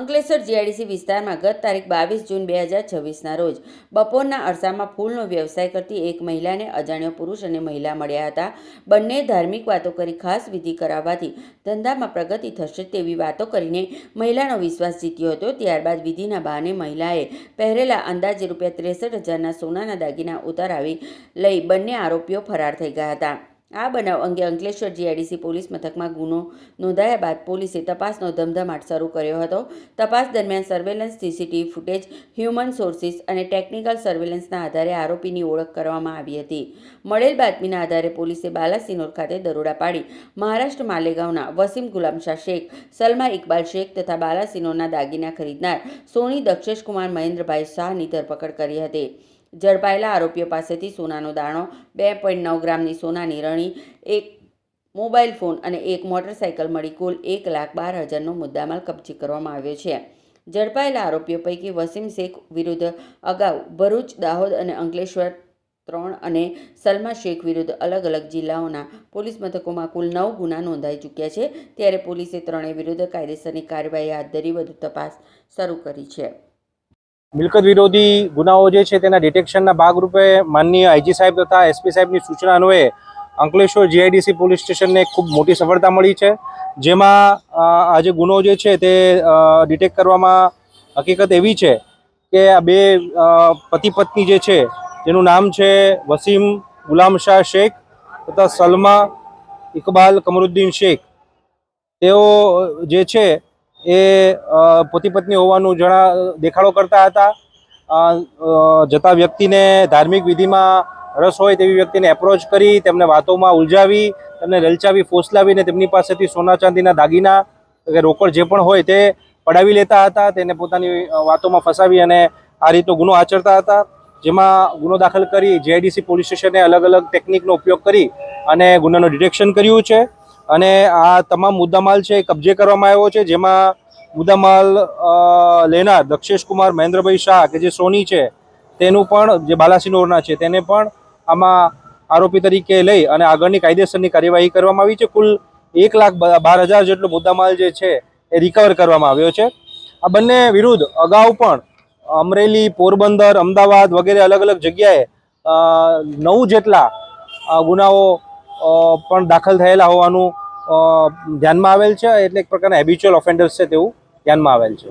Ankleshwar GIDC વિસ્તારમાં ગત તારીખ 22 જૂન 2026ના રોજ બપોરના અરસામાં ફૂલનો વ્યવસાય કરતી એક મહિલાને અજાણ્યો પુરુષ અને મહિલા મળ્યા હતા. બંને ધાર્મિક વાતો કરી ખાસ વિધિ કરાવવાથી ધંધામાં પ્રગતિ થશે તેવી વાતો કરીને મહિલાનો વિશ્વાસ જીત્યો હતો. ત્યારબાદ વિધિના બહાને મહિલાએ પહેરેલા અંદાજે ₹63,000ના સોનાના દાગીના ઉતારાવી લઈ બંને આરોપીઓ ફરાર થઈ ગયા હતા. આ બનાવ અંગે અંકલેશ્વર જીઆઈડીસી પોલીસ મથકમાં ગુનો નોંધાયા બાદ પોલીસે તપાસનો ધમધમાટ શરૂ કર્યો હતો. તપાસ દરમિયાન surveillance, CCTV footage, human sources અને ટેકનિકલ સર્વેલન્સના આધારે આરોપીની ઓળખ કરવામાં આવી હતી. મળેલ બાતમીના આધારે પોલીસે બાલાસિનોર ખાતે દરોડા પાડી મહારાષ્ટ્ર માલેગાંવના વસીમ ગુલામશાહ શેખ, સલમા ઇકબાલ શેખ તથા બાલાસિનોરના દાગીના ખરીદનાર સોની દક્ષેશકુમાર મહેન્દ્રભાઈ શાહની ધરપકડ કરી હતી. ઝડપાયેલા આરોપીઓ પાસેથી સોનાનો દાણો, 2.9 ગ્રામની સોનાની રણી, એક મોબાઈલ ફોન અને એક મોટરસાઇકલ મળી કુલ ₹1,12,000નો મુદ્દામાલ કબજે કરવામાં આવ્યો છે. ઝડપાયેલા આરોપીઓ પૈકી વસીમ શેખ વિરુદ્ધ અગાઉ ભરૂચ, દાહોદ અને અંકલેશ્વર 3 અને સલમા શેખ વિરુદ્ધ અલગ અલગ જિલ્લાઓના પોલીસ મથકોમાં કુલ 9 ગુના નોંધાઈ ચૂક્યા છે. ત્યારે પોલીસે ત્રણેય વિરુદ્ધ કાયદેસરની કાર્યવાહી હાથ ધરી વધુ તપાસ શરૂ કરી છે. મિલકત વિરોધી ગુનાઓ જે છે તેના ડિટેક્શનના ભાગરૂપે માનનીય આઈજી સાહેબ તથા એસપી સાહેબની સૂચના અન્વયે અંકલેશ્વર જીઆઈડીસી પોલીસ સ્ટેશનને ખૂબ મોટી સફળતા મળી છે. જેમાં આ જે ગુનો જે છે તે ડિટેક્ટ કરવામાં હકીકત એવી છે કે આ બે પતિ પત્ની જે છે જેનું નામ છે વસીમ ગુલામશાહ શેખ તથા સલમા ઇકબાલ કમરુદ્દીન શેખ, તેઓ જે છે એ પતિ પત્ની હોવાનું દેખાડો કરતા હતા. જતા વ્યક્તિને ધાર્મિક વિધિમાં રસ હોય તેવી વ્યક્તિને એપ્રોચ કરી તેમને વાતોમાં ઉલઝાવી, તેમને લલચાવી, ફોસલાવીને તેમની પાસેથી સોના ચાંદીના દાગીના કે રોકડ જે પણ હોય તે પડાવી લેતા હતા. તેને પોતાની વાતોમાં ફસાવી અને આ રીતનો ગુનો આચરતા હતા. જેમાં ગુનો દાખલ કરી જીઆઈડીસી પોલીસ સ્ટેશને અલગ અલગ ટેકનિકનો ઉપયોગ કરી અને ગુનાનું ડિટેક્શન કર્યું છે. અને આ તમામ મુદ્દામાલ છે એ કબજે કરવામાં આવ્યો છે. જેમાં મુદ્દામાલ લેનાર દક્ષેશકુમાર મહેન્દ્રભાઈ શાહ કે જે સોની છે તેનું પણ, જે બાલાસિનોરના છે, તેને પણ આમાં આરોપી તરીકે લઈ અને આગળની કાયદેસરની કાર્યવાહી કરવામાં આવી છે. કુલ ₹1,12,000 જેટલો મુદ્દામાલ જે છે એ રિકવર કરવામાં આવ્યો છે. આ બંને વિરુદ્ધ અગાઉ પણ અમરેલી, પોરબંદર, અમદાવાદ વગેરે અલગ અલગ જગ્યાએ 9 જેટલા ગુનાઓ પણ દાખલ થયેલા હોવાનું ધ્યાનમાં આવેલ છે. એટલે એક પ્રકારના હેબિચ્યુઅલ ઓફેન્ડર્સ છે તેવું ધ્યાનમાં આવેલ છે.